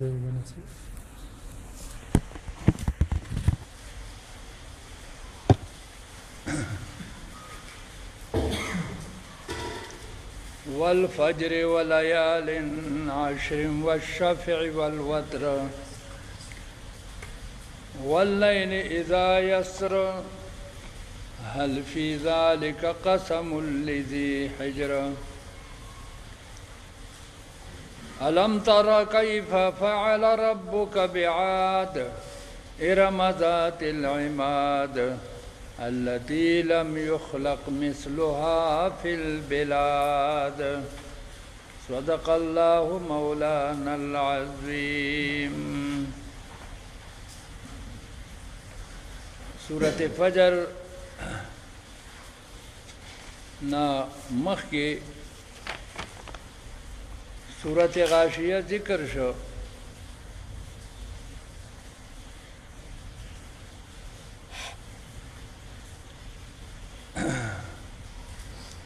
والفجر وليال عشر والشفع والوتر والليل إذا يسر هل في ذلك قسم لذي حجر ألم تر كيف فعل ربك بعاد إرم ذات العماد التي لم يخلق مثلها في البلاد صدق الله مولانا العظيم. سورۃ فجر نا مخی سورۃ غاشیہ ذکر شو.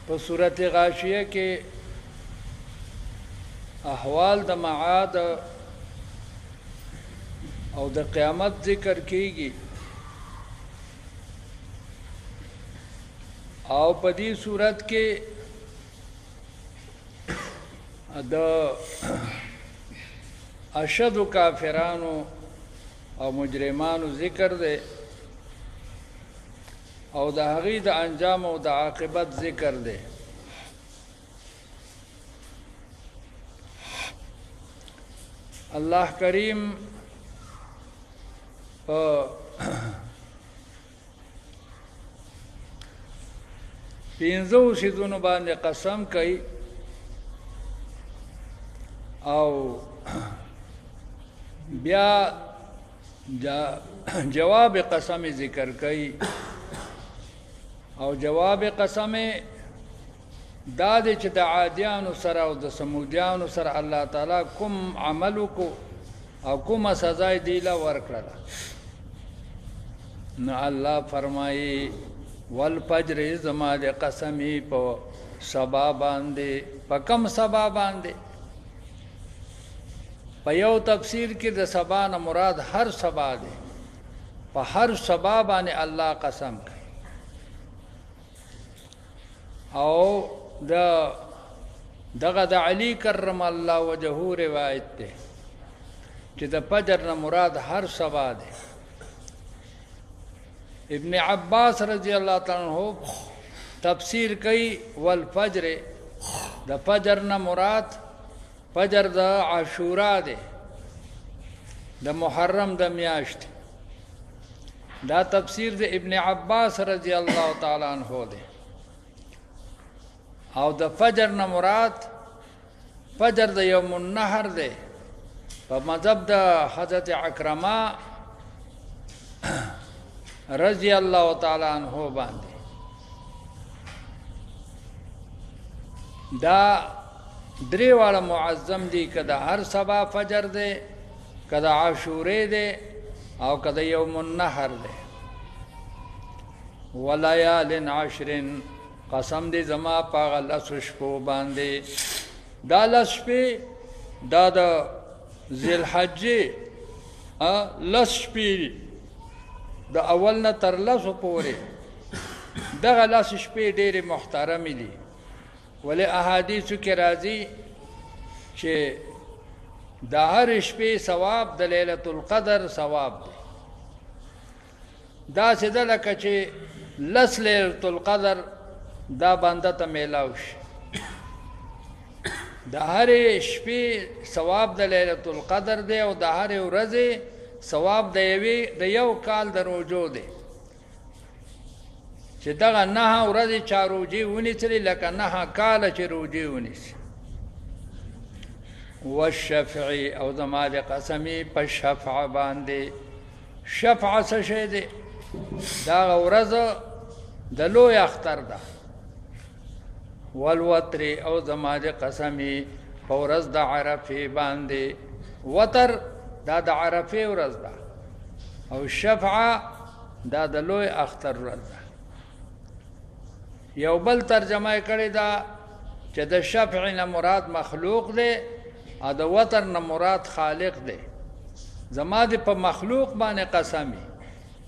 په سورۃ غاشیہ کې احوال د معاد او د قیامت ذکر کیږي او په دې صورت کې د اشد کافرانو او مجرمانو ذکر دی او د هغې د انجام او د عاقبت ذکر دی. الله کریم په پنځو څیزونو باندې قسم کوي او بیا جواب قسم ذکر کوي او جواب قسم دا دی چې د عادیانو سره او د سمودیانو سره الله تعالی کوم عمل وکړو او کومه سزا یې دیله ورکړله. نو الله فرمایي والفجر زما د قسمي په سبا باندې. په کوم سبا باندې؟ په یو تفسیر کې د سبا نه مراد هر سبا دی. په هر سبا باندې الله قسم کوي. او دغه د علی کرم الله وجهه روایت ده چې د فجر نه مراد هر سبا ده. ابن عباس رضی الله تعالی عنہ تفسیر کوي والفجر د فجر نه مراد فجر د عاشورا ده د محرم د میاشت. دا تفسیر د ابن عباس رضی الله تعالی عنہ ده. او د فجر نه مراد فجر د یوم النحر دی په مذهب د حضرت اکرمه رضی الله تعالی عنہ باندې. دا درې واړه معظم دي، که د هر سبا فجر دی، که د عاشورې دی، او که د یوم النحر دی. ولیال عشر قسم دی زما پاغه لسو شپو باندې. دا لس شپې دا د ذوالحجې لس شپې د اول نه تر لسو پورې. دغه لس شپې ډېرې محترمې دي، ولې احادیثو کې راځي چې د هر شپې ثواب د لیلة القدر ثواب دی. داسې ده لکه چې لس لیلة القدر دا بنده ته میلاو شي. د هرې شپې ثواب د لیلة القدر دی او د هرې ورځې ثواب د یو کال د روجو دی. چې دغه 9 ورځې چا روجې ونیسلې لکه 9 کاله چې روجې ونیسي. والشفع او زما د قسمي په شفع باندې. شفع څه شی دی؟ دغه ورځ د لوی اختر ده. والوتر او زما د قسمي په ورځ د عرفې باندې. وتر دا د عرفې ورځ ده او شفع دا د لوی اختر ورځ ده. یو بل ترجمه کړی دا چې د شفع نه مراد مخلوق دی ا د وتر نه مراد خالق دی زما د په مخلوق باندې قسمی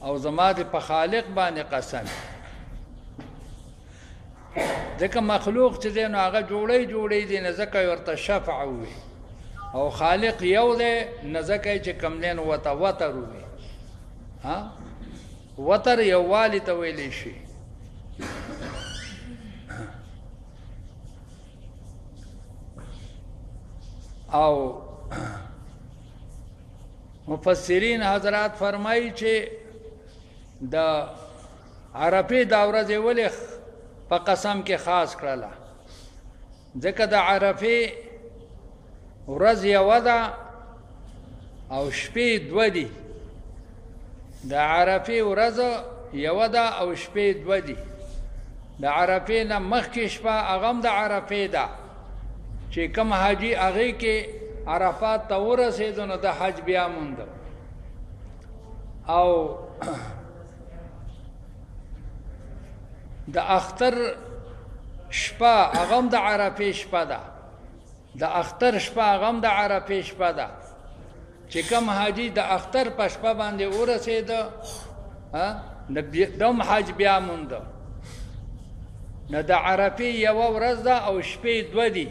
او زما د په خالق باندې قسمی ځکه مخلوق چې دی نو هغه جوړی دی نه ځکه ورته شفع وي او خالق یو دی نه ځکه چې کم دی نو ورته وتر وي وتر یووالي ته ویلی شي او مفسرین حضرات فرمایي چې د عرفې دا ورځ ولې په قسم کې خاص کړله ځکه د عرفې ورځ یوه ده او شپې دوه دي د عرفې ورځ یوه ده او شپې دوه دي د عرفې نه مخکې شپه هغه هم د عرفې ده چې کوم حاجي هغې کې عرفات ته ورسېدو نو د حج بیا موندو او د اختر شپه هغه هم د عرفې شپه ده د اختر شپه هغه هم د عرفې شپه ده چې کوم حاجي د اختر په شپه باندې ورسېده دم حج بیا موندو نو د عرفې یوه ورځ ده او شپې دوه دي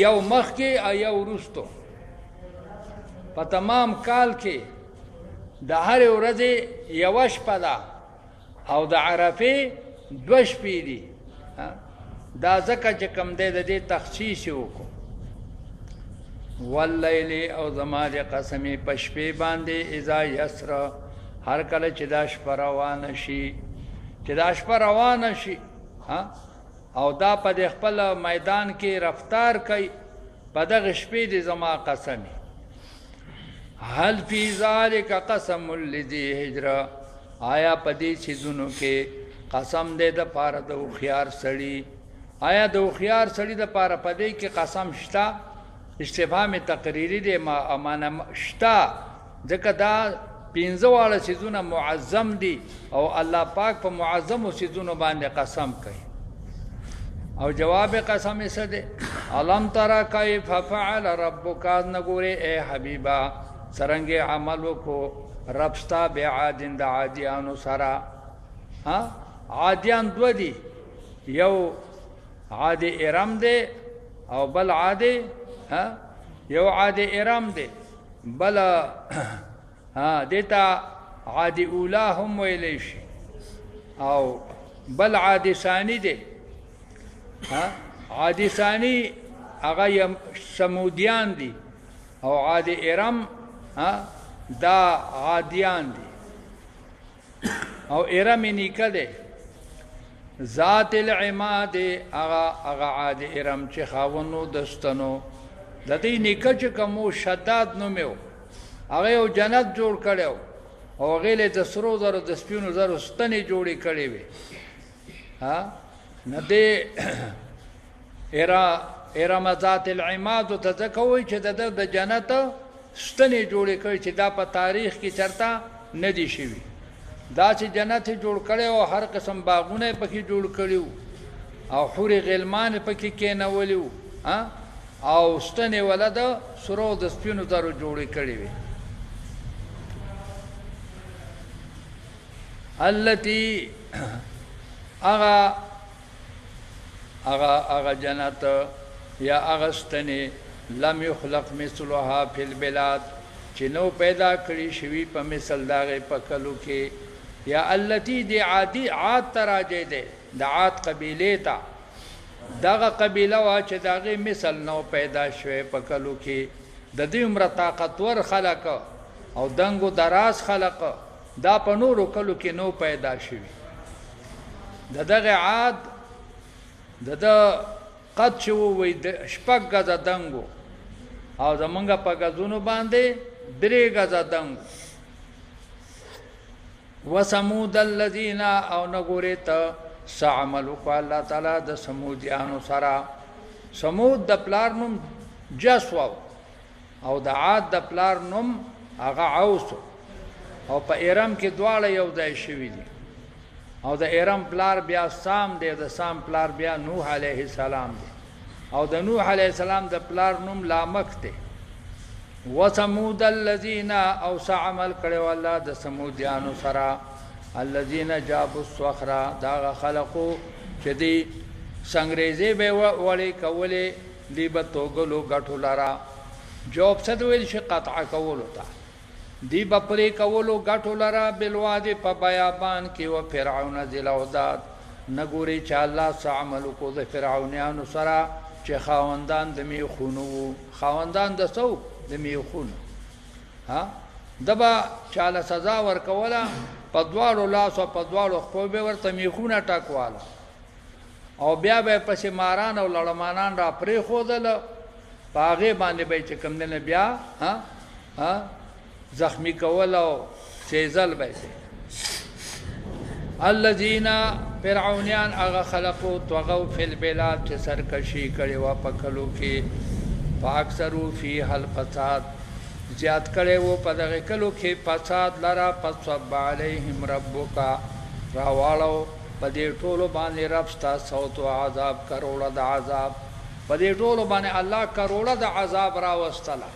یو مخکې او یو وروستو په تمام کال کې د هرې ورځې یوه شپه ده او د عرفې دوه شپې دي دا ځکه چې کوم دی د دې تخصیص یې وکړو واللیل او زما د قسمې په شپې باندې اذا یسر هر کله چې دا شپه روانه شي چې دا شپه روانه شي او دا په د خپل میدان کې رفتار کوي په دغه شپې د زما قسمې هل فی ذلک قسم لذی حجر آیا په دې څیزونو کې قسم دی د پاره د هوښیار سړي آیا د هوښیار سړي د پاره په دې کې قسم شته استفهام تقریری دی معنا شته ځکه دا پنځه واړه څیزونه معظم دي او الله پاک په معظمو څیزونو باندې قسم کوي او جواب قسم څه دی الم ترى کیف فعل ربک نګورې اے حبیبا څرنګه عمل وکړو رب ستا بعاد د عادیانو سره عادیان دوه دي یو عاد ارم دی او بل عاد یو عاد ارم دی بل دیتا عاد اولا هم ویلی شي او بل عاد ثانی دی عاد ثانی هغه سمودیان دي او عاد ارم دا عادیان دي او ارم نیکه دی ذات العماد هغه عاد ارم چې خاونو دستنو د دې نیکه چې کومو شداد نومو هغه یو جنت جوړ کړو او هغه له د سرو زرو د سپینو زرو ستنې جوړې کړې وي نه دې ارم ذات العماد ته ځکوي چې د جنت ستنې جوړې کړې چې دا په تاریخ کې چرته نه دي شوي دا چې جنت جوړ کړي او هر قسم باغونه پکې جوړ کړیو او حور غلمان پکې کېنولیو او ستنې ولد سرو د سپینو زرو جوړې کړې وي التي اغا جنت یا اغستنی لم یخلق مثلها فی البلاد چې نو پیدا کړی شوی په مثل داغه په کلو کې یا التي دی عاد تراجه ده د عاد قبیله تا دغه قبیله وا چې داغه مثل نو پیدا شوی په کلو کې د دې عمر طاقتور خلق او دنګو دراز خلق دا په نورو کلو کې نو پیدا شوی دغه عاد د قد شو وي د شپږ غزه دنګو او زمونږ په غزونو باندې درې غزه دنګو وسمود الذين او نغورت سعملوا الله تعالی د سمودیانو سره سمود د پلار نوم جسو او د عاد د پلار نوم هغه عوس او په ارم کې دواړه یو ځای شوي دي او د ارم پلار بیا سام دی د سام پلار بیا نوح علیه السلام دی او د نوح علیہ السلام د پلار نوم لامک دی وثمود الذین او عمل کړو الله د سمودیانو سره الذین جابوا الصخر دا خلقو چې دی سنگریزه به وړي کولې دی به توګلو غټو لرا جواب څه ویل شي قطع کولو ته دی به پرې کولو غټو لرا بلواد په بیابان کې و فرعون ذل اوداد نګوري چې الله عمل کو د فرعونانو سره چې خاوندان د میخونو خاوندان د سو د میخونو ها دبا چاله سزا ورکوله په دواړو لاسو په دواړو خپل به ورته میخونه ټاکواله او بیا به پسې ماران او لړمانان را پرې خودل پاغه باندې به چې کم نه بیا ها زخمی کول او سیزل به الذين فرعونیان هغه خلقو طغوا فی البلاد چې سرکشي کړي وا پکلو کې فاکثروا فیها الفساد زیات کړي وو په دغه کلو کې فساد لرا فصب علیهم ربک راوالو په دې ټولو باندې رب ستا صوت او عذاب کروڑه د عذاب په دې ټولو باندې الله کروڑه د عذاب را وستله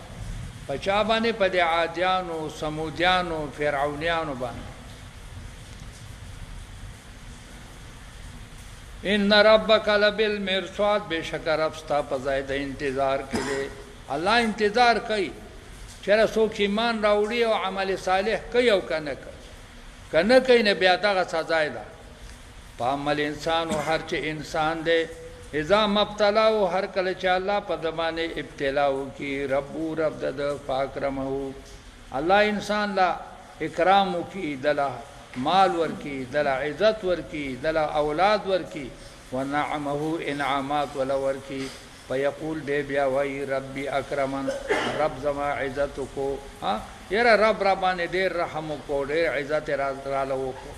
په چا باندې په دې عادیانو سمودیانو فرعونیانو باندې ان ربک لبالمرصاد بشک رب ستا په ځای د انتظار کړي الله انتظار کوي چېرې څوک ایمان راوړي او عمل صالح کوي او کنه کوي نه بیا دغه سزا ده په عمل انسان او هر چې انسان دی اذا مبتلا او هر کله چې الله په دمانه ابتلا وکي رب د فاکرمه الله انسان لا اکرام وکي دلا مال ورکی دل عزت ورکی دل اولاد ورکی ونعمه انعامات ولا ورکی فیقول دے بیا وای ربی اکرمن رب زما عزت کو یرا رب ربانه دیر رحم کو دیر عزت را لو کو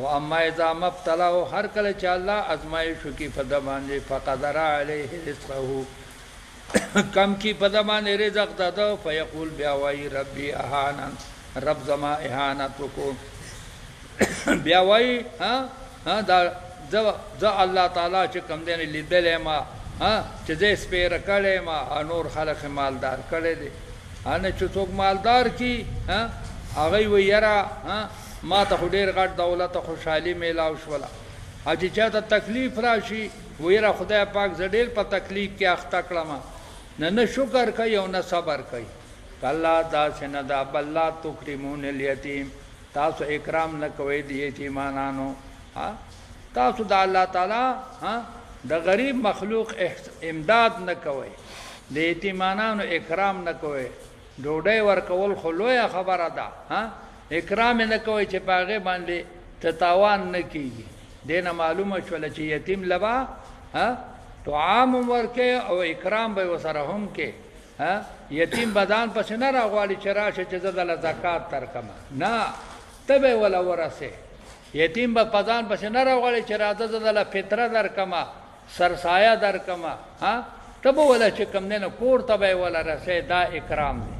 و اما اذا مبتلا هر کله چې الله ازمایش کی فدمانه فقدر علیه رزقه کم کی فدمانه رزق دادو فیقول بیا وای ربی اهانن رب زما اهانت کو بیا وای دا ز الله تعالی چې کم دین لیدل ما چې دې سپیر کړي ما نور خلق مالدار کړي دي ان چې څوک مالدار کی هغه ویرا ما ته ډیر غټ دولت خوشحالي میلاو شولا اجي چاته تکلیف راشي ویرا خدای پاک زډیر په تکلیف کې اخته کړم نه شکر کوي او نه صبر کوي کلا دا سندا بلا تکرمون الیتیم تاسو اکرام نه کوي د یتیمانو تاسو د الله تعالی د غریب مخلوق امداد نه کوي د یتیمانو اکرام نه کوي ډوډۍ ورکول خو لویه خبره ده اکرام نه کوي چې پاغه باندې تتاوان نه کیږي دینه معلومه شول چې یتیم لبا طعام ورکه او اکرام به وسره هم کې یتیم بدان پس نه راغواړي چې راشه چې زدل زکات ترکمه نه تبه ولا ورسه یتیم به پدان پس نه راغواړي چې راځه زدل فطره درکمه سرسایه درکمه تبه ولا چې کم نه کور تبه ولا رسه دا اکرام دی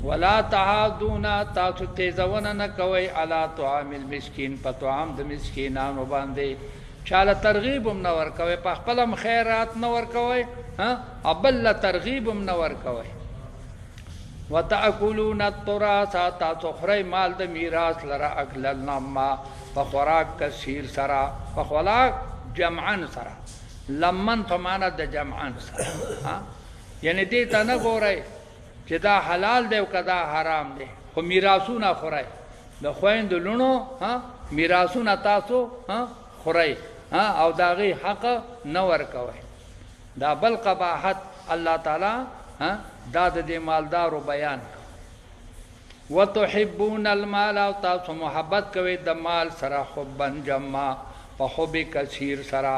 ولا تعادونا تاسو تیزونه نه کوي علی طعام المسکین په طعام د مسکینانو باندې چاله ترغیب هم نه ورکوي په خپلم خیرات نه ورکوي ابل ترغیب هم نه ورکوي وتاکلون التراث تاسو خوري مال د میراث لره اکل لما په خوراک کثیر سره په خوراک جمعا سره لمن په معنا د جمعا سره یعنی دې ته نه ګورئ چې دا حلال دی او کدا حرام دی خو میراثونه خورئ د خويندو لونو میراثونه تاسو خورئ او داغي حق نه ورکوي دا بل قباحت الله تعالی دا د مالدارو بیان وتحبون المال او تاسو محبت کوي د مال سره حبن جما په حب کثیر سره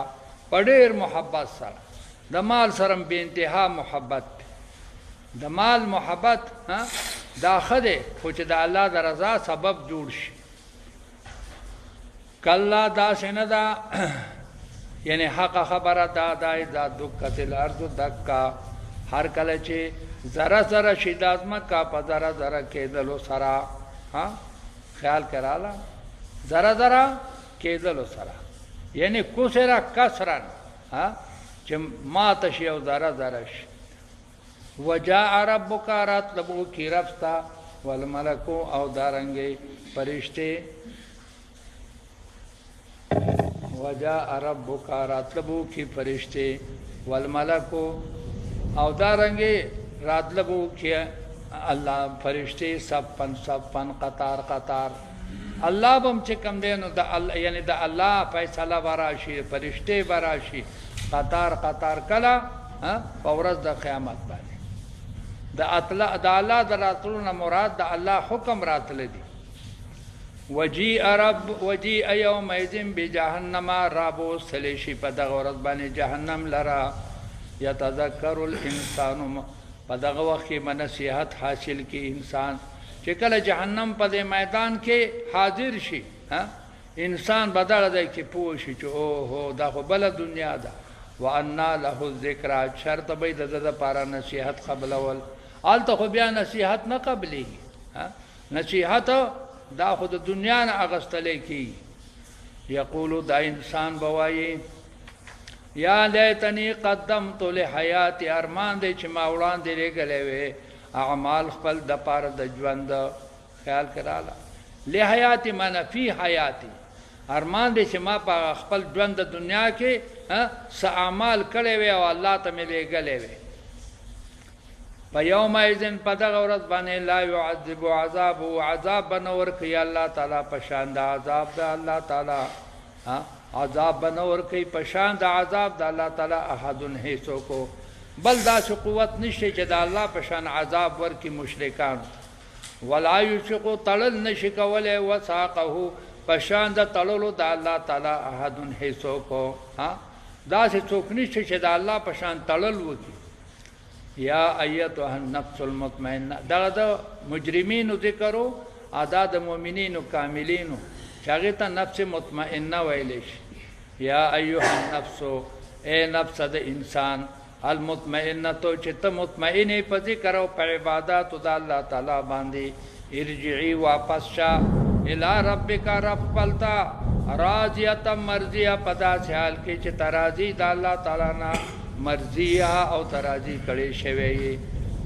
په ډېر محبت سره د مال سره به انتها محبت د مال محبت دا خده خو چې د الله د رضا سبب جوړ شي کلا دا سینه دا یعنی حق خبره دا دا دکت الارض دکا هر کله چې ذره ذره شدت مکا په ذره ذره کېدلو سره خیال کراله ذره ذره کېدلو سره یعنی کسر کسرن چې ماته شي او ذره ذره شي. وجاء ربک راتلبو کی ربستا والملکو او دارنګي فرشته. وجاء ربک راتلبو کی فرشته والملکو او دارنګي راتلبو کی الله فرشته صفن صفن قطار قطار. الله بم چې کم دینو د الله یعنی د الله فیصله وراشي فرشته وراشي قطار قطار کلا په ورځ د قیامت باندې. د الله د راتلو مراد د الله حکم راتل دي. وجیء یومئذ بجهنم رابو سلیشی په دغه ورځ باندې جهنم لرا. یتذکر الانسان په دغه وخت کې نصیحت حاصل کی انسان چې کله جهنم په دې میدان کې حاضر شي انسان بدل دی کې پوه شي چې او هو دا خو بل دنیا ده. وانا له الذکر شرط به د لپاره نصیحت قبلول. آلته خو بیا نصیحت نه قبلېږي. نصیحت دا خو د دنیا نه اغستلی کېږي. یقولو دا انسان بوایي یا لیتنی قدمت لحیاتی ارمان دی چې ما وړاندې لېږلی وې اعمال خپل د پاره د ژوند. خیال کراله لحیاتی معنی فی حیاتی ارمان دی چې ما په خپل ژوند د دنیا کې څه اعمال کړی وې او الله ته مې لېږلی وې. په یومئذ په دغه ورځ باندې لا یعذب عذابه عذاب به نه ورکوي الله تعالی په شان د عذاب د الله تعالی. عذاب به نه ورکوي په شان د عذاب د الله تعالی احد هیڅوک. بل داسې قوت نشته چې د الله په شان عذاب ورکړي مشرکان. ولا یشق تړل نشي کولی وثاقه په شان د تړلو د الله تعالی احد هیڅوک. داسې څوک نشته چې د الله په شان تړل وکړي. یا ایتها النفس المطمئنه دغه د مجرمینو ذکرو ادا د مؤمنینو کاملینو چې هغې ته نفس مطمئنه ویلی شي. یا ایها النفس اے نفس د انسان المطمئنه تو چې ته مطمئنې په ذکر او په عباداتو د الله تعالی باندې. ارجعی واپس شه الی ربک رب خپلته راضیه مرضیه په داسې حال کې چې ته راضي د الله تعالی نه مرضیه او تراضی کړی شوی.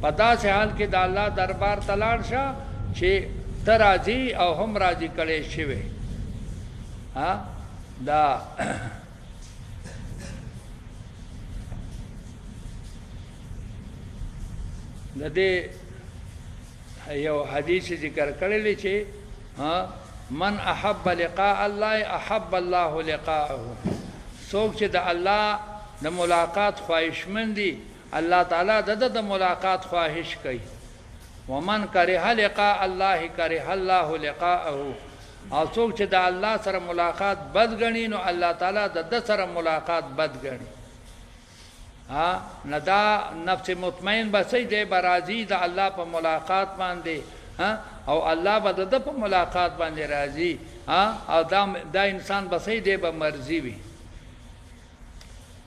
په داسې حال کې د الله دربار ته لاړ شه چې ته راضي او هم راضي کړی شوی. دا د دې یو حدیث ذکر کړلی چې من احب لقاء الله احب الله لقاءه. څوک چې د الله د ملاقات خواهشمند دي الله تعالی د ملاقات خواهش کوي. ومن کره لقاء الله کره الله لقاءه. او څوک چې د الله سره ملاقات بد ګڼي نو الله تعالی د سره ملاقات بد ګڼي. نه دا نفس مطمئن به صحیح دی به راضي د الله په ملاقات باندې او الله به د په ملاقات باندې راضي. او دا انسان به صحیح دی به مرضي وي.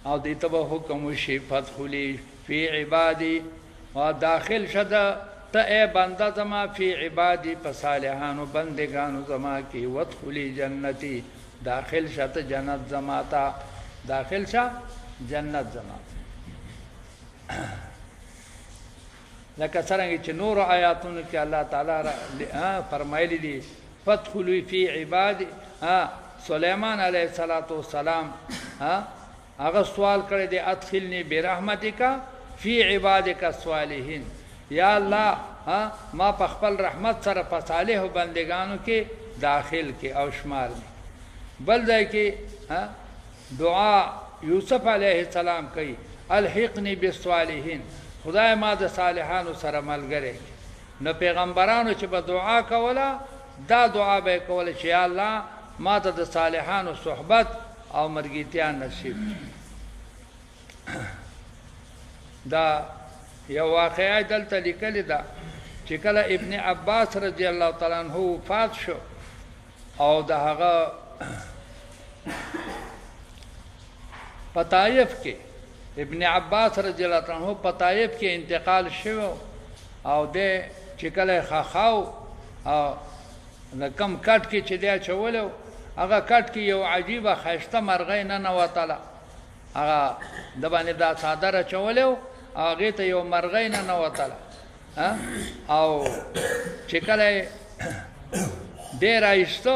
او دې ته به حکم وشي فادخلي فی عبادی او داخل شده ته ای بنده زما فی عبادی په صالحانو بندگانو زما کې. وادخلي جنتی داخل شته جنت زما ته. داخل شه جنت زما لکه څرنګه چې نور آیاتونو کې الله تعالی فرمایلی دي فادخلوا فی عبادی. سلیمان علیه السلام هغه سوال کړی دی ادخلنی برحمتک فی عبادک الصالحین. یا الله ما په خپل رحمت سره په صالح بندگانو کې داخل کې او شمار دی. بل ځای کې دعا یوسف علیه السلام کوي الحقنی بالصالحین. خدای ما د صالحانو سره ملګری. نو پیغمبرانو چې به دعا کوله دا دعا به کوله چې یا الله ما ته د صالحانو صحبت او مرګیتیا نصیب. دا یو واقعه دلته لیکلې ده چې کله ابن عباس رضی الله تعالی عنہ وفات شو او د هغه په طائف کې ابن عباس رضی الله تعالی عنہ په طائف کې انتقال شو او د چې کله خاخاو او د کم کټ کې چې دی چولو هغه کټ کې یو عجیبه ښایسته مرغۍ ننوتله، هغه د باندې دا څادر اچولی و، هغې ته یو مرغۍ ننوتله او چې کله یې دی رایسته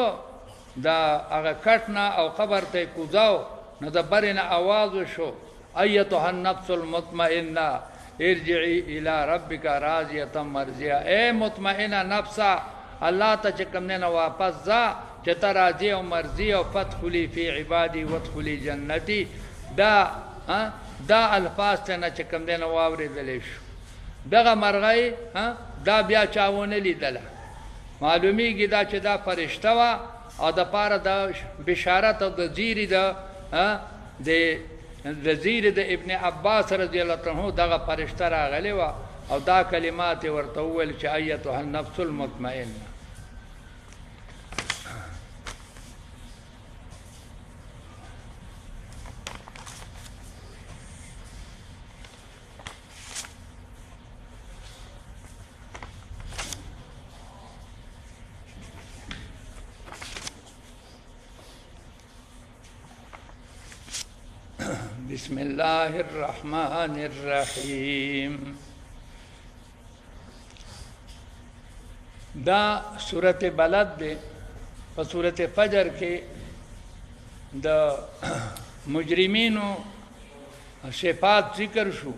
د هغه کټ نه او قبر ته یې کوزاو، نو د برې نه آواز وشو ایتها النفس المطمئنه ارجعی الی ربک راضیة مرضیه، اے مطمئنه نفسه الله ته چې کوم دی نه واپس ځه چې ته راضي او مرضي او فادخلي فی عبادي وادخلي جنتي. دا الفاظ ته نه چې کوم دی نه واورېدلی شو. دغه مرغۍ دا بیا چا ونه لیدله، معلومیږي دا چې دا فرشته وه او د پاره د بشارت او د زیري د زیري د ابن عباس رضی الله عنه دغه فرشته راغلی وه او دا کلمات یې ورته وویل چې ایتها النفس المطمئنه. بسم الله الرحمن الرحیم. دا سورۃ بلد دی. په سورۃ فجر کې د مجرمینو صفات ذکر شو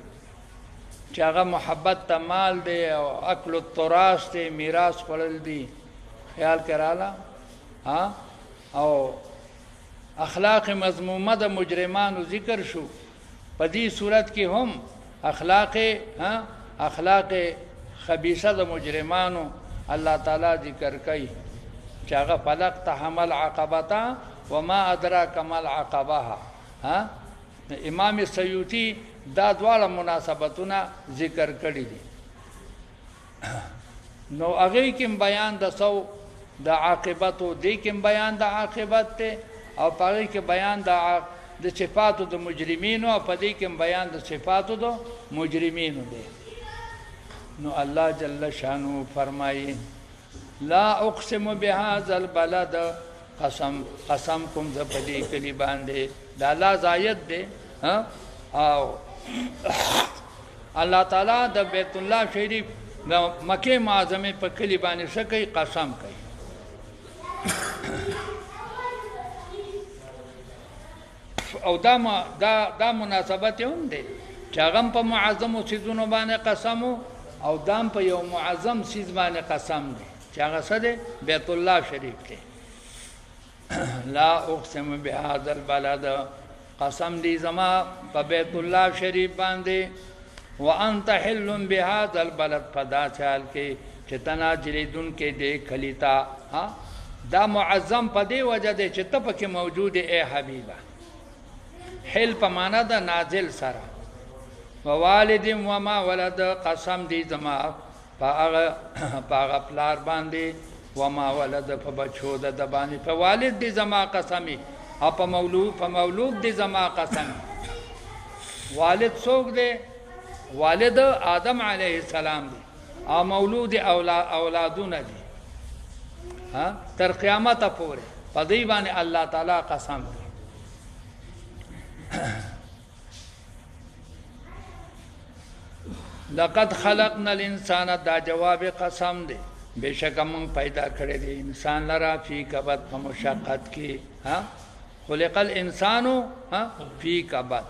چې هغه محبت ته مال دی او اکل التراث دی، میراث خوړل دي، خیال کراله او اخلاق مذمومه د مجرمانو ذکر شو. په دې صورت کې هم اخلاق خبیثه د مجرمانو الله تعالی ذکر کوي چې هغه فلقت حمل عقبتا وما ادراک ما العقبه. امام سیوطي دا دواړه مناسبتونه ذکر کړي دي. نو هغې کې بیان د سو د عاقبتو، دې کې بیان د عاقبت دی او په هغې کې بیان د صفاتو د مجرمینو او په دې کې بیان د صفاتو د مجرمینو دی. نو الله جل شانو فرمایي لا اقسم بهذا البلد، قسم کوم زه په دې کلي باندې. دا الله زاید دی او الله تعالی د بیت الله شریف د مکې معظمې په کلي باندې څه کوي؟ قسم کوي. او دا مناسبت هم دی چې هغه په معظمو څیزونو باندې قسم او دام په یو معظم څیز باندې قسم دی چې هغه څه دی؟ بیت الله شریف دی. لا اقسم بهذا البلد، قسم دی زما په بیت الله شریف باندې. وانت حل بهذا البلد، په داسې حال کې چې ته نازلېدونکی دی کلي ته. دا معظم په دې وجه دی چې ته پکې موجود ای حبیبه. حل په معنا د نازل سره. ووالد وما ولد، قسم دی زما په هغه پلار باندې، وما ولد په بچو د باندې، په والد دی زما قسمی او په مولود دی زما قسم. والد څوک دی؟ والد آدم علیه السلام دی او مولود اولادونه دي تر قیامت پورې. په دې باندې الله تعالی قسم دی. لقد خلقنا الانسان، دا جواب قسم دی. بشک من پیدا کړی دی انسان لرا فی کبد، په مشقت کې. خلق الانسان فی کبد،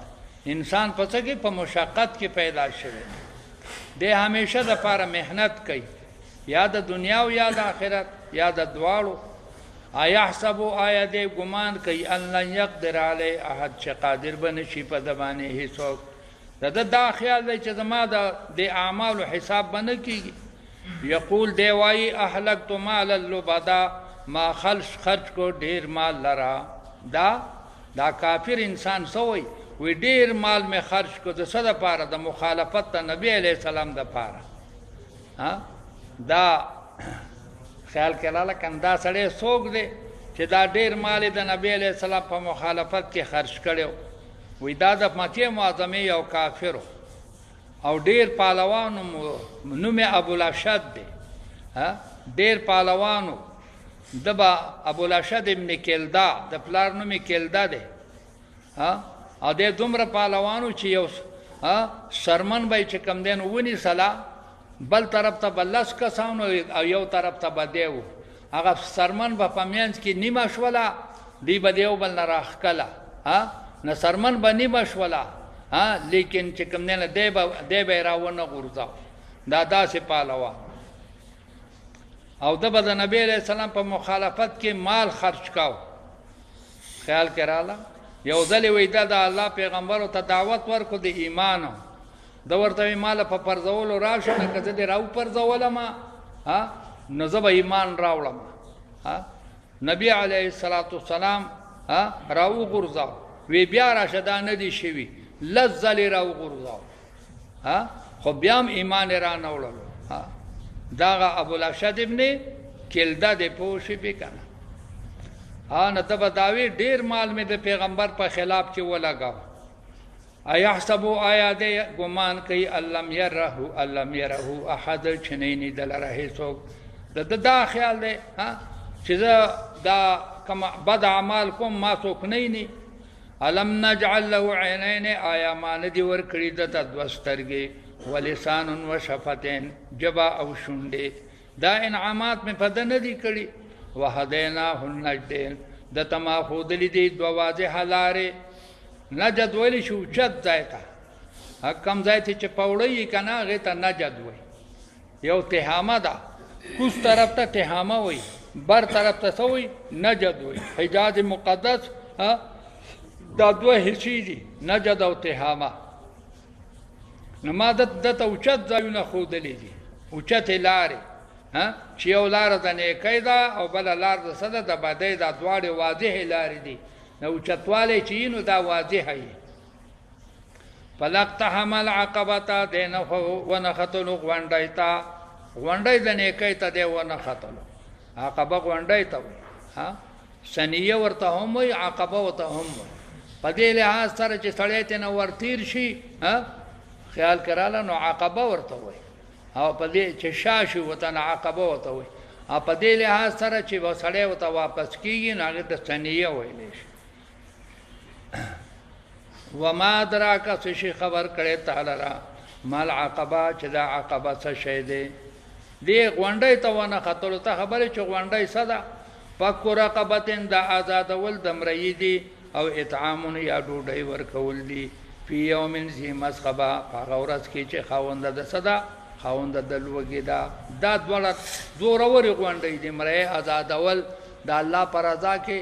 انسان پس کې په مشقت کې پیدا شوی دی. همیشه د پاره محنت کوي، یا د دنیا او یا د آخرت یا د دواړو. ایحسب، آیا دې ګمان کوي ان لن یقدر علی احد، چې قادر به نشي په ده باندې هیڅوک. دا خیال دی چې زما د اعمالو حساب به نه کېږي. یقول دی وایي اهلکت مالا لبدا، ما خرج کو ډیر مال لرا. دا کافر انسان څه وایي؟ وی ډیر مال مې خرج کو د څه دپاره؟ د مخالفت د نبی علیه السلام دپاره. دا خیال کړه کنه دا سړی څوک دی چې دا ډیر مال د نبی علیه السلام په مخالفت کې خرج کړی؟ وی دا د مکې معظمې یو کافر او ډیر پهلوانو، نوم یې ابوالاشد دی. ډیر پهلوانو دبا ابو الاشد ابن کلدا د پلار نوم کلدا دی ا دې دومره پهلوانو چې یو سرمن به چې کم دین ونی سلا بل طرف ته بلس کسانو او یو طرف ته بدیو هغه سرمن په پمینځ کې نیمه شولا دی بدیو بل نه راخکلا نه سرمن به نیمه شولا لیکن چې کم دین دی به راونه غورځاو دا داسې پهلوان او د بد نبی علیہ السلام په مخالفت کې مال خرج کاو خیال کراله یو ځل وی دا د الله پیغمبر ته دعوت ورکو د ایمان د ورته مال په پرځولو راشه نه کده دی راو پرځولم نو زه به ایمان راوړم نبی علیه الصلاۃ والسلام راو غرزاو وی بیا راشه دا نه دی شوی لزل راو غرزاو خو بیا ایمان را نه وړلو داغه ابو الاشد ابن کلدا د پوښی بکنه نه ته بداوی ډیر مال می د پیغمبر په خلاف چې ولګاو ایحسب آیات ګمان کوي علم يره احد چنینی دل راه څوک دا خیال دی چې دا کما بد اعمال کوم ما څوک نه ني علم نجعل له عینین آیا ما ندی ور کړی د تدوسترګي ولسان و شفتین جبا او شونډې دا انعامات می په دنه دي کړی وهدیناه النجدین د تما خودلی دی دو واضح لارې نجد ویلی شو چت ځای ته کم ځای ته چې پوړی کنه هغه ته نجد وای یو تهامه ده کوس طرف ته تهامه وای بر طرف ته سوی نجد وای حجاز مقدس دا دوه هیڅ دي نجد او تهامه نمادت د توچت ځایونه خودلی دي اوچت لارې چې یو لار د نیکۍ ده او بل لار د صد د بدۍ دا دواړه واضح لارې دي نو چتواله چې نو دا واضح وي فلقتحم العقبه دینه ونختل غونډایتا غونډای د نیکۍ ته دی ونختل عقبه غونډای ته سنیه ورته هم وي عقبه ورته هم په دې لحاظ سره چې سړی ته نو ورتیر شي خیال کراله نو عقبه ورته وي او په دې چې شاشي وطن عقبه وته وي او په دې لحاظ سره چې وسړی وته واپس کیږي نو هغه د ثانیه ویلې شي وما دراک څه شي خبر کړي تعالی را مال عقبه چې دا عقبه څه شی دی دې غونډې ته ونه خطر ته خبره چې غونډې صدا پک رقبتن دا آزاد ول دمرې دي او اطعام یا ډوډۍ ورکول دي په یوم ذی مسغبه هغه ورځ کې چې خاوند د صدا خاوند د لوګي دا دوړه زوروري غونډې دي مړې آزاد ول د الله پر رضا کې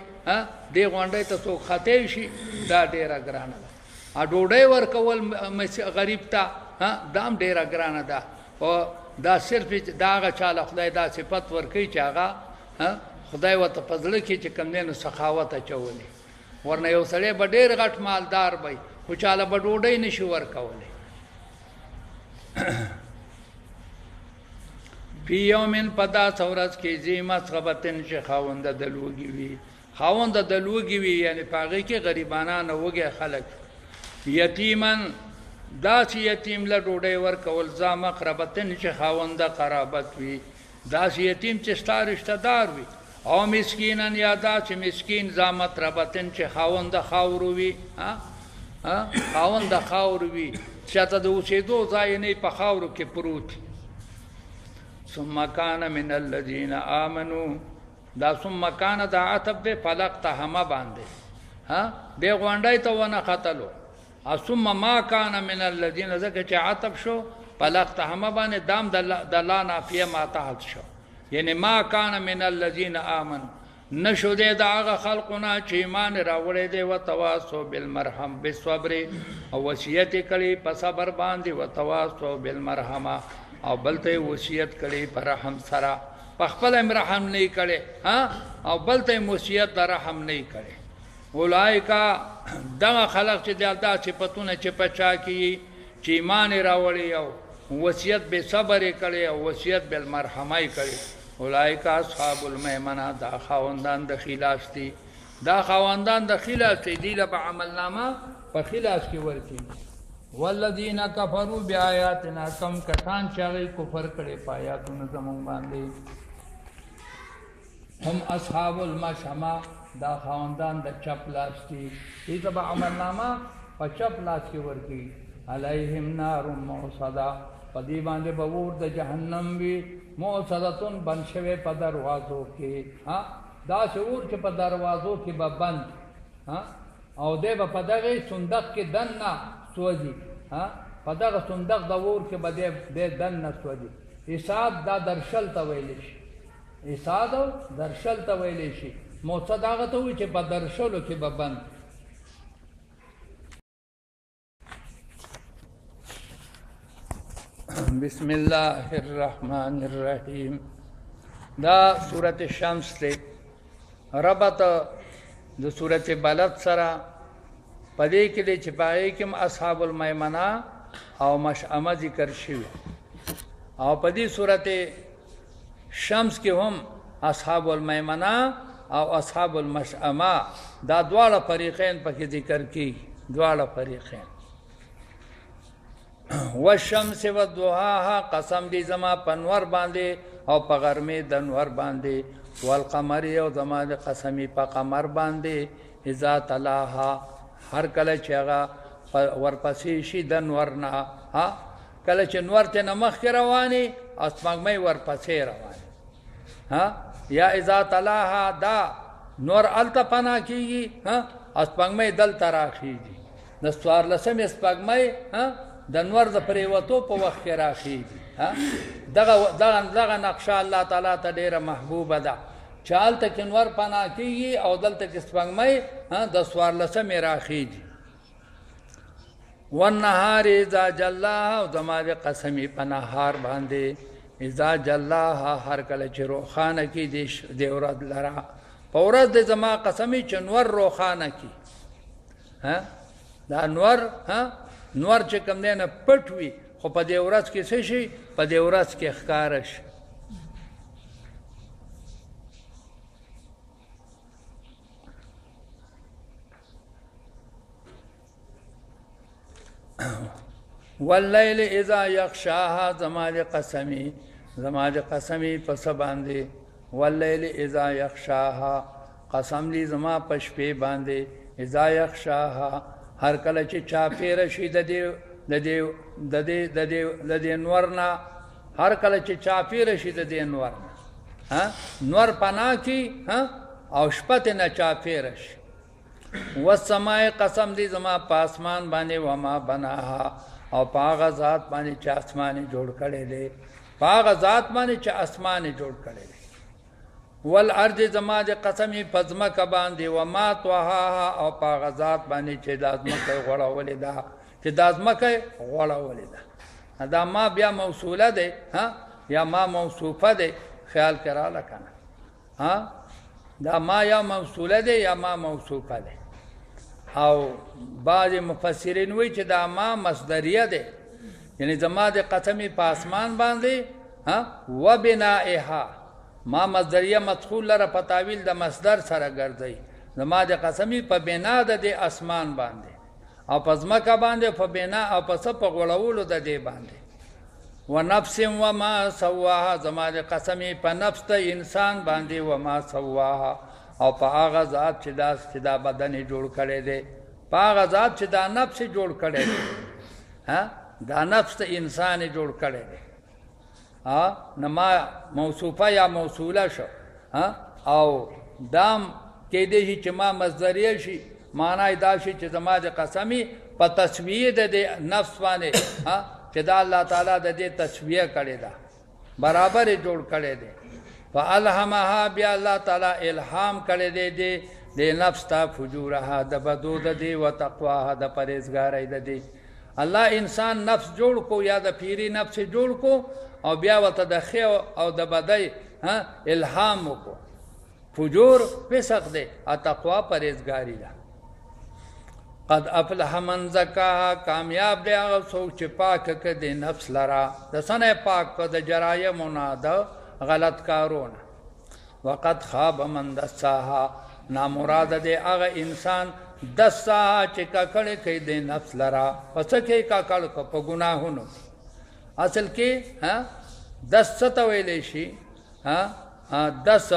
دې غونډې ته څوک خطې شي دا ډیره ګرانه ده ا ډوډۍ ورکول غریب ته دام ډیره ګرانه ده او دا صرف داغه چاله خدای دا صفت ورکي چې هغه خدای وته فضل کې چې کم نه سخاوت اچولې ورنه یو سړی به ډیر غټ مالدار وي خو چاله به ډوډۍ نشي ورکولې فی یومن پدا ثورت کې زیمت خبتن چې خاوند د لوګي وي خاوند د لوګي وي یعنی پاغه کې غریبانان وګه خلک یتیمن داس یتیم له ډوډۍ ورکول زما قربتن چې خاوند قرابت وي داس یتیم چې ستاره رشتہ دار وي او مسکینن یا داس مسکین زامت ربتن چې خاوند خاورو وي خاوند خاورو وي چې ته د اوسېدو ځای نه په خاورو کې پروت ثم كان من الذين امنوا دا ثم كان دا عتب به فلقتهم باندې دې غونډای ته ونه قتلو ثم ما كان من الذين زکه چې عتب شو فلقتهم باندې دام د لا نافیه ما تحت شو یعنی ما كان من الذين امنوا نشو دې دا هغه خلقونه چې ایمان راوړې دي او تواصو بالمرحم بالصبر او وصیت کړي په صبر باندې او تواصو بالمرحمه او بلته وصیت کړي پر رحم سره په خپل رحم نه کړي او بلته وصیت در رحم نه کړي اولایکا دا خلق چې دا صفاتونه چې پچا کی چې ایمان راوړي او وصیت به صبر کړي او وصیت بالمرحمه کړي اولایکا اصحاب المیمنه دا خواندان د خلاص دي دا خواندان د خلاص دي له عمل نامه په خلاص کې ورکی والذین کفروا بیااتنا کم کسان چې کفر کړي پایاتونه زمون باندې هم اصحاب المشأمه دا خاوندان د چپ لاس دي دې ته به عملنامه په چپ لاس کې ورکړي علیهم نار موصده په دې باندې به اور د جهنم وي موصدتون بند شوی په دروازو کې داسې اور چې په دروازو کې به بند او دی به په دغې صندوق کې دننه سوځي په دغه صندوق د اور کې به دی دننه سوځي اصاد دا درشل ته ویلی شي اصاد او درشل ته ویلی شي موصد هغه ته وایي چې په درشلو کې به بند بسم الله الرحمن الرحیم دا سورۃ الشمس ته ربط د سورۃ بلد سره پدې کې د چپای کې اصحاب المیمنه او مشأمه ذکر شوی او پدې سورۃ شمس کې هم اصحاب المیمنه او اصحاب المشأمه دا دواړه فریقین پکې ذکر کی دواړه فریقین والشمس والضحاها قسم دی زما پنور باندې او په غرمې د نور باندې والقمر او زما د قسمی په قمر باندې اذا تلاها هر کله چې هغه ورپسې شي د نور نه کله چې نور ته نمخ کې رواني اسماغمې ورپسې رواني یا اذا تلاها دا نور الته پنا کیږي اسماغمې دل تراخیږي د سوار لسم اسماغمې د نور د پریوتو په وخت کې راخیږي دغه نقشه الله تعالی ته ډیره محبوبه ده چال ته کې نور پنا کیږي او دلته کې اسماغمې د سوار لسم راخیږي والنهار اذا جلاها او زما د قسمی په نهار باندې اذا جلاها هر کله چې روخانه کی د ورځ لرا په ورځ د زما قسمی چې نور روخانه کی دا نور نور چې کوم دی نه پټ وي خو په دې ورځ کې څه شي په دې ورځ کې ښکاره شي واللیل اذا یغشاها زما د قسمی په څه باندې واللیل اذا یغشاها قسم دی زما په شپې باندې اذا یغشاها هر کله چې چاپېره شي د دې نور نه هر کله چې چاپېره شي د دې نور نه نور پناه کی او شپه ته نه چاپېره شي والسماء قسم دی زما په اسمان باندې وما بناها او په هغه ذات باندې چې اسمان جوړ کړی دی په هغه ذات باندې چې اسمان جوړ کړی دی والارض زما د قسمی په ځمکه باندې وما طحاها او په هغه ذات باندې چې د ځمکه غوړولې ده چې د ځمکه غوړولې ده دا ما بیا موصوله ده یا ما موصوفه ده خیال کراله کنه دا ما یا موصوله ده یا ما موصوفه ده او بعض مفسرین وایي چې دا ما مصدریه ده یعنی زما د قسمی په اسمان باندې وبنائها ما مصدریه مدخول لره په تعویل د مصدر سره ګرځي زما د قسمی په بنا د اسمان باندې او په ځمکه باندې په بنا او په څه په غوړولو د دې باندې ونفس وما سواها زما د قسمی په نفس د انسان باندې وما سواها او په هغه ذات چې دا بدن جوړ کړی دی په هغه ذات چې دا نفس جوړ کړی دی دا نفس د انسان جوړ کړی دی نما موصوفه یا موصوله شو او دام کې دی چې ما مصدریه شي معنی دا شي چې زما د قسمی په تسویه د نفس باندې چې دا الله تعالی د دې تسویه کړی ده برابر جوړ کړی دی فالهمها بیا الله تعالی الهام کړی دی د نفس ته فجورها د بدو د دی او تقواها د پرهیزګارۍ د دی الله انسان نفس جوړ کو یا د پیری نفس جوړ کو او بیا ورته د خیر او د بدی الهام وکړو فجور فسق دی او تقوا پرهیزګاری ده قد افلح من زکاها کامیاب دی هغه څوک چې پاک کړي د نفس لرا د سنه پاک کړه د جرایمو نه د غلط کارونه وقد خاب من دساها نامراد دی هغه انسان دساها چې ککړې کوي د نفس لرا پس کې ککړ په ګناهونو اصل کې دس ته ویلې شي دس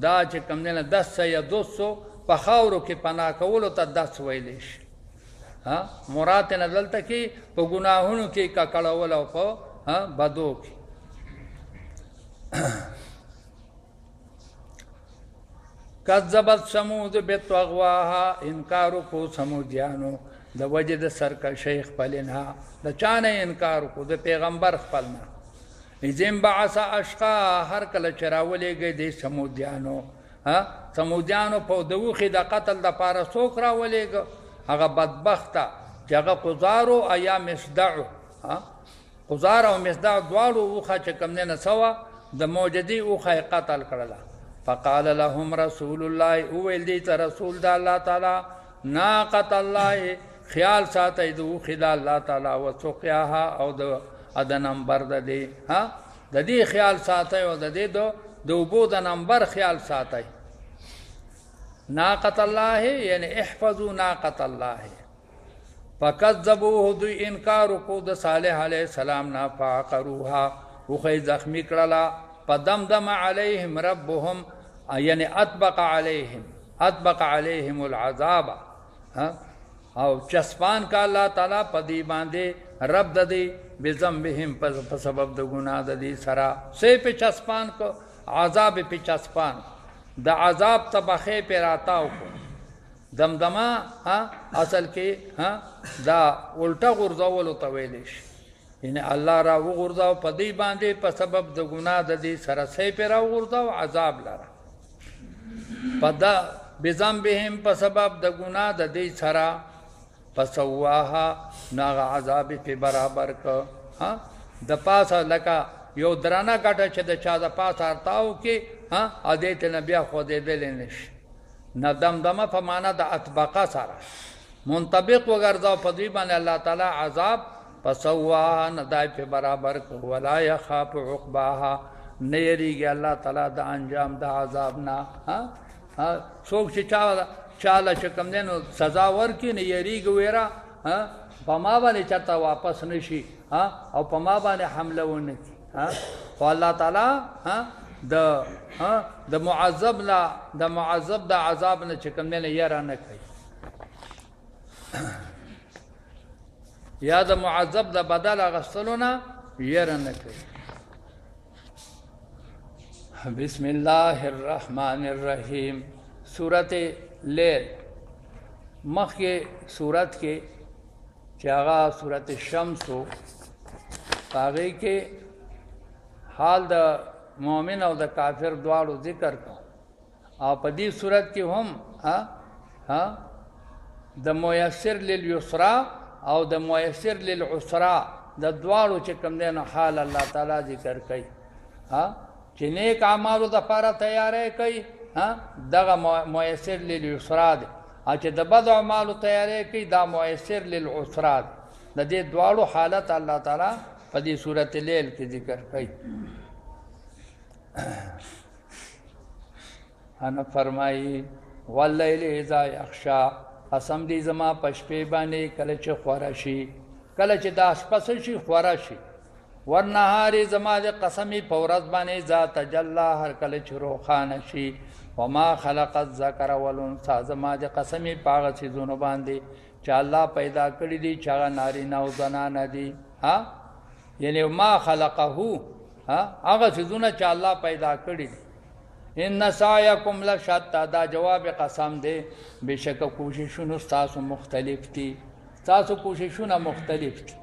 دا چې کوم دی نه 10 یا 200 په خاورو کې پناه کولو ته 10 ویلی شي. مراد نه دلته کې په ګناهونو کې ککړول او په بدو کې. کذبت ثمود بطغواها، انکار کو ثمودیانو د وجه د سرکشی خپلنا، د چانه انکار کو د پیغمبر خپلنا. اذن بعث اشقا، هر کله چراولېږي د ثمودیانو ثمودیانو په دوخې د قتل د پاره څوک راولېږه؟ هغه بدبخته چې هغه قزارو یا مصدعو، قزار او مصدع دواړو اوښه چې کوم دی نه سوه د موجدي اوښه یې قتل کړله. فقال لهم رسول الله، اوویل دی ته رسول د الله تعالی ناقة الله، خیال ساتئ د اوښې د الله تعالی و سقیاها او د نمبر د دې د دې خیال ساتئ او د دې د اوبو د نمبر خیال ساتئ. ناقة الله یعنی احفظوا ناقة الله. فکذبوه، دوی انکار کو د صالح علیہ السلام نه. فعقروها، اوښه زخمی کړله. فدمدم علیهم ربهم، یعنی اطبق علیهم العذاب، او چسپان کا اللہ تعالیٰ پدی باندے رب ددی بذنبهم په سبب د گناہ ددی سرا. سے پہ چسپان کو عذاب پہ چسپان، د عذاب طبخے پہ راتاو کو. دمدمہ اصل کې دا الٹا غرزولو ته ویلی شي، یعنی الله را وغورځاو په دې باندې په سبب د ګناه د دې سره سی پې را وغورځاو عذاب لره. په دا بذنبهم په سبب د ګناه د دې سره فسواها، نو هغه عذاب یې پې برابر که. د پاسه لکه یو درانه ګټه چې د چا د پاسه ارتاو کې ا دې ته نه بیا ښودېدلی نه شي. نه دمدمه په معنا د اطبقه سره منطبق وګرځاو په دوی باندې الله تعالی عذاب. فسواها، ندای په برابر کو. ولا يخاف عقباها، نه یریږي الله تعالی د انجام د عذاب نه. څوک چې چاله چې کوم دی نو سزا ورکړي نه یریږي ویره په ما باندې چېرته واپس نه شي او په ما باندې حمله ونه کړي. خو الله تعالی د معذب د عذاب نه چې کوم دی نه یره نه کوي، یا د معذب د بدل اغستلو نه یره نه کوي. بسم الله الرحمن الرحیم. سورت لیل مخکې سورت کې چې هغه سورت الشمس و، په هغې کې حال د مؤمن او د کافر دواړو ذکر کو، او په دې سورت کې هم د میسر للیسرا او د میسر للعسرا د دواړو چې کوم دی نو حال الله تعالی ذکر کوي. چې نیک اعمالو دپاره تیاری کوي دغه میسر للیسرا دی، او چې د بد اعمالو تیاری کوي دا میسر للعسرا دی. د دې دواړو حالت الله تعالی په دې سورت لیل کې ذکر کوي. انا فرمایي واللیل اذا یغشا، قسم دی زما په شپې باندې کله چې خوره شي، کله چې دا شپه څه شي خوره شي. والنهار زما د قسمې په ورځ باندې ذا تجلا، هر کله چې روښانه شي. وما خلق الذکر والانثى، زما د قسمې په هغه څیزونو باندې چې الله پیدا کړي دي چې هغه نارینه او زنانه دي. یعنی ما خلقه، هغه څیزونه چې الله پیدا کړي دي. ان سعیکم لشتی، دا جواب قسم دی، بشک کوششونو ستاسو مختلف دي، ستاسو کوششونه مختلف دي.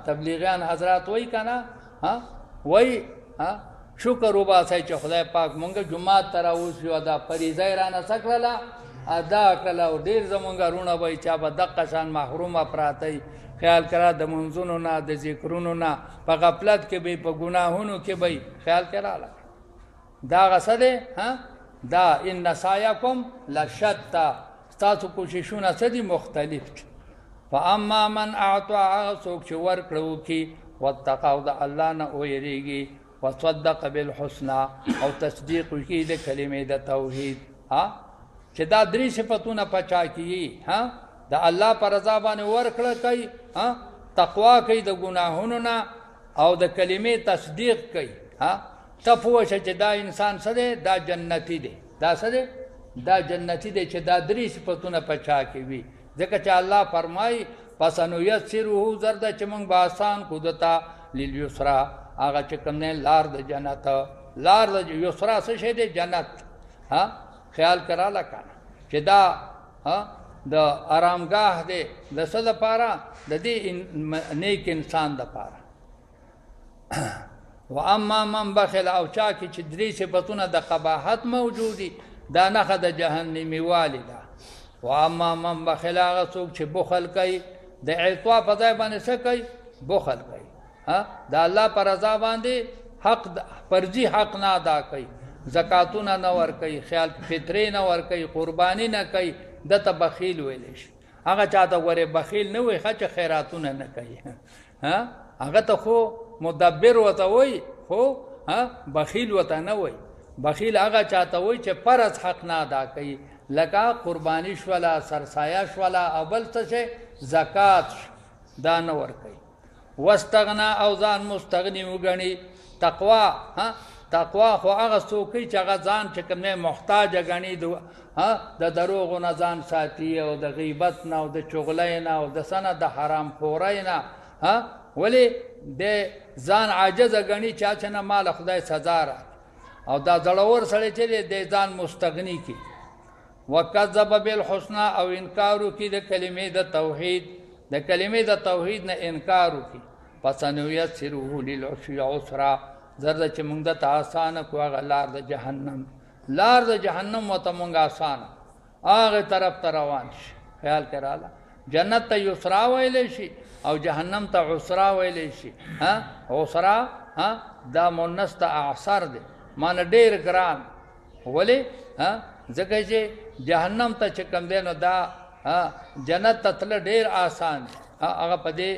تبلیغیان حضرات وای کنه وای شکر وباسئ چې خدای پاک مونږ جمعات ته راووسیو، دا فریضه یې رانه څه کړله ادا کړله. او ډېر زمونږ رونه به چا به دقه شان محرومه پراته خیال کرا د منځونو نه د ذکرونو نه، په غفلت کې به په ګناهونو کې به خیال کراله. دا څه دی دا ان سعیکم لشتی، ستاسو کوششونه څه دي مختلف دي. فاما من اعطى، څوک چې ورکړه وکړي، واتقى او د الله نه ویریږي، وصدق بالحسنى او تصدیق وکړي د کلمې د توحید. چې دا درې صفتونه پچا کیږي، د الله پر رضا باندې ورکړه کوي، تقوا کوي د ګناهونو نه، او د کلمې تصدیق کوي. ته پوه شه چې دا انسان څه دی، دا جنتی دی، دا څه دی؟ دا جنتی دی چې دا درې صفتونه په چا کې وي. ځکه چې الله فرمایي فسنیسره زر ده چې موږ به آسان کړو دته لیلیسرا، هغه چې کوم دی لار د جنت. لار د یسرا څه شی دی؟ جنت. خیال کراله کنه چې دا د آرامگاه دی د څه دپاره؟ د دې نیک انسان دپاره. و اما من بخل، او چا کې چې درې صفتونه د قباحت موجودي، دا نښه د جهنمي والي ده. و اما من بخل، هغه څوک چې بخل کوي د اعطا په ځای باندې څه کوي؟ بخل کوي. د الله پر رضا باندې حق فرضي حق نه ادا کوي، زکاتونه نه ورکوي، خیال فطرې نه ورکوي، قرباني نه کوي، دته بخیل ویلی شي. هغه چاته ګورې بخیل نه وایي چې خیراتونه نه کوي، هغه ته خو مدبر ورته وایي، خو بخیل ورته نه وایي. بخیل هغه چاته وایي چې فرض حق نه ادا کوي، لکه قرباني شوله، سرسایه شوله، او بل څه شی زکات دا نه ورکوي. واستغنا، او ځان مستغني وګڼي. تقوا، تقوا خو هغه څوک چې هغه ځان چې کوم دی محتاجه ګڼي، د دروغو نه ځان ساتي، او د غیبت نه، او د چغلۍ نه، او د څه نه، د حرام خورۍ نه. ولې د ځان عاجزه ګڼي چې نه مال خدای سزا را، او دا زړور سړی چې دی د ځان مستغني کی. وکذب بالحسنى، او انکار وکړي د کلمې د توحید، د کلمې د توحید نه انکار وکړي. فسنیسره للعسرى، زر ده چې موږ دته آسانه کړو هغه لار د جهنم. لار د جهنم ورته موږ آسانه، هغې طرف ته روان شي. خیال کراله، جنت ته یسرا ویلی شي او جهنم ته عسرا ویلی شي. عسرا دا مونث ته اعصر دی، معنی ډېر ګران. ولې؟ ځکه چې جهنم ته چې کوم دی نو دا جنت ته تله ډېر آسان دی، هغه په دې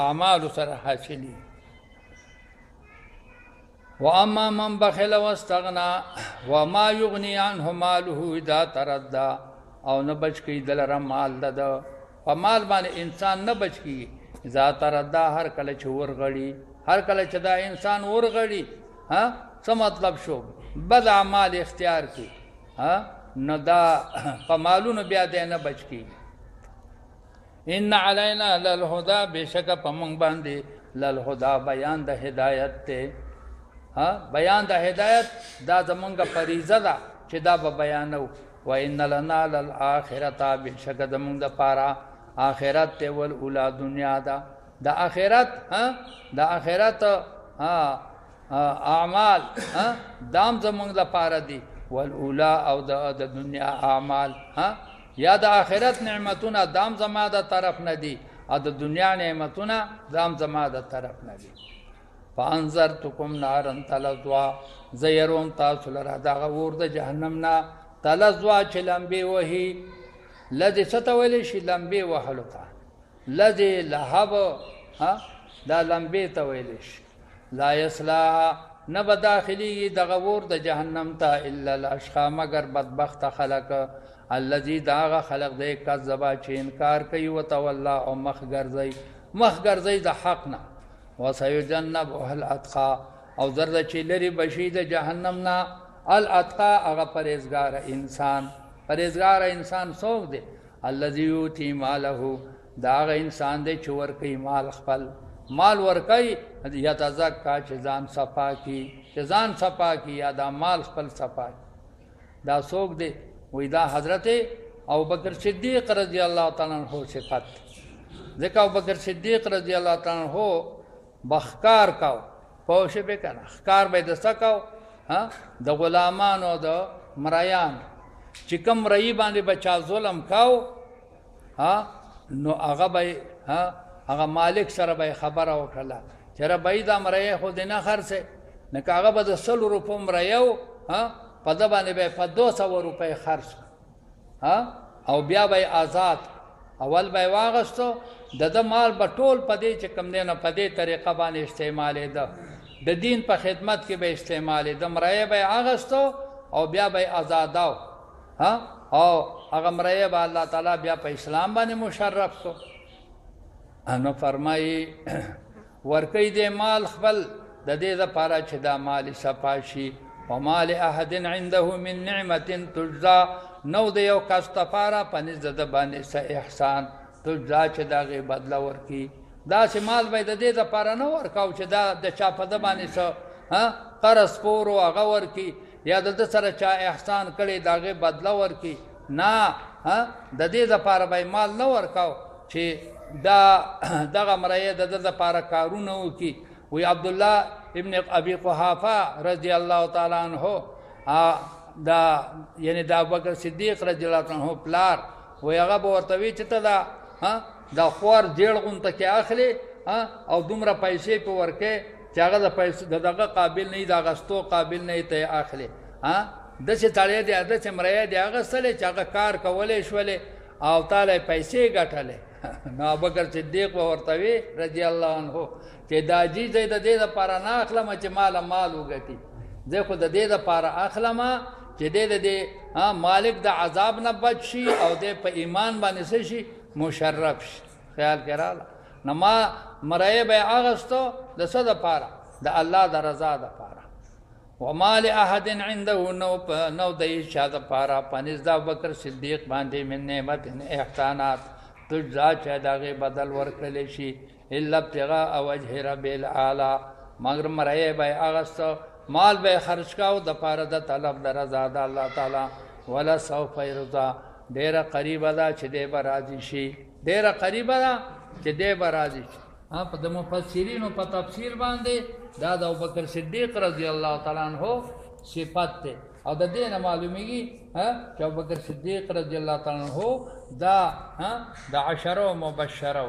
اعمالو سره حاصلي. واما من بخل واستغنا وما یغنی عنه ماله اذا تردى، او نه بچ کی دلره مال ده. په مال باندې انسان نه بچ کی اذا تردى، هر کله چې ورغړي، هر کله چې دا انسان ورغړي. څه مطلب شو؟ بد اعمال اختیار کی، نو دا په مالونو بیا دی نه بچ کی. ان علینا للهدى، بشک په موږ باندې للهدى بیان د هدایت ته. بیان د هدایت دا زمونږ فریضه ده چې دا به بیانو. و ان لنا للآخرة، بشک زمونږ دپاره آخرت ته، والاولی دنیا ده. د آخرت د آخرت اعمال دام زمونږ دپاره دي، والاولی او د دنیا اعمال. یا د آخرت نعمتونه دام زما د طرف نه دي، او د دنیا نعمتونه دام زما د طرف نه دي. فانذرتکم نارا تلظوا، زیروم تاسو لره دغه اور د جهنم نه. تلظوا چې لمبې وهي، لذې څه ته ویلی شي؟ لمبې وهلو ته. لذې لهب، دا لمبې ته ویلی شي. لا یصلاها، نه به داخلیږي دغه اور د جهنم ته الا الاشقى، مگر بدبخته خلک. الذي، دا هغه خلق دی کذبا چې انکار کوي، وتولی، او مخ ګرځي د حق نه. وسيجنبها الاتقى، او زر ده چې لرې بشي د جهنم نه. الاتقى، هغه پرهیزګار انسان. پرهیزګار انسان څوک دی؟ الذي یؤتي ماله، دا هغه انسان دی چې ورکوي مال خپل. مال ورکوي یتزکا، چې ځان صفا کي، چې ځان صفا کي، یا دا مال خپل صفا کي. دا څوک دی؟ وی دا حضرت ابوبکر صدیق رضی الله تعالی عنہ صفت. ځکه ابوبکر صدیق رضی الله تعالی عنہ بخکار کاو، پوښې به کنه ښکار به د څه کاو؟ د غلامانو د مریان چې کوم رئی باندې به چا ظلم کاو، نو هغه به هغه مالک سره به خبره وکړله چې ربی دا مری خو دې نه خرڅې، نه که هغه به د 100 روپو مریو، په ده باندې به په 200 روپۍ خرڅ، او بیا به آزاد. اول به یې واغستو، د ده مال به ټول په دې چې کوم دی نو په دې طریقه باندې استعمالېده، د دین په خدمت کې به استعمالېده. مریی به یې اغستو او بیا به یې آزاداو، او هغه مریی به الله تعالی بیا په اسلام باندې مشرف کو. نو فرمایي ورکوي دې مال خپل د دې دپاره چې دا مال صفا شي. وما لأحد عنده من نعمت تجزا نو د یو کس تپاره پنځ د باندې څه احسان تجزا چې د هغې بدله ورکي داسې مال به د دې دپاره نه ورکاو چې دا د چا په ده باندې څه قرض پور و هغه ورکي یا د ده سره چا احسان کړی د هغې بدله ورکي نه د دې دپاره به مال نه ورکاو چې دغه مرایه د ده دپاره کارونه وکړي وی عبدالله ابن ابي قحافه رضی الله تعالی عنه دا یعنی د ابوبکر صدیق رضی الله عنه پلار وی هغه به ورته وي چې ته دا خوار جیړ غونته کې اخلي او دومره پیسې په ورکې چې هغه د پیسو دغه قابل نه وي د اخیستو قابل نه وي ته یې اخلي داسې تړی دی داسې مرایه دی اخیستلی چې هغه کار کولی شولې او تاله پیسې ګټلې نو ابوبکر صدیق به ورته وي رضی الله عنه چې دا جی زه د دې دپاره نه اخلم چې ماله مال وګټي زه خو د دې دپاره اخلم چې دی د دې مالک د عذاب نه بچ شي او دی په ایمان باندې څه شي مشرف شي خیال کې راغله نو ما مرایه به یې اخیستو د څه دپاره د الله د رضا دپاره وما لأحد عنده نو د هېڅ چا دپاره په نزد ابوبکر صدیق باندې من نعمت احسانات تجزا چې د هغې بدل ورکړلی شي الا ابتغاء وجه رب العالی مگر مرایه به یې اخیستو مال به یې خرج کاو دپاره د طلب د رضا د الله تعالی ولسوف یرضا ډېره قریبه ده چې دی به راضي شي ډېره قریبه ده چې دی به راضي شي په د مفسرینو په تفسیر باندې دا د ابوبکر صدیق رضی الله تعالی عنه صفت دی او د دې نه معلومیږي چې ابوبکر صدیق رضی الله تعالی عنه دا د عشره مبشره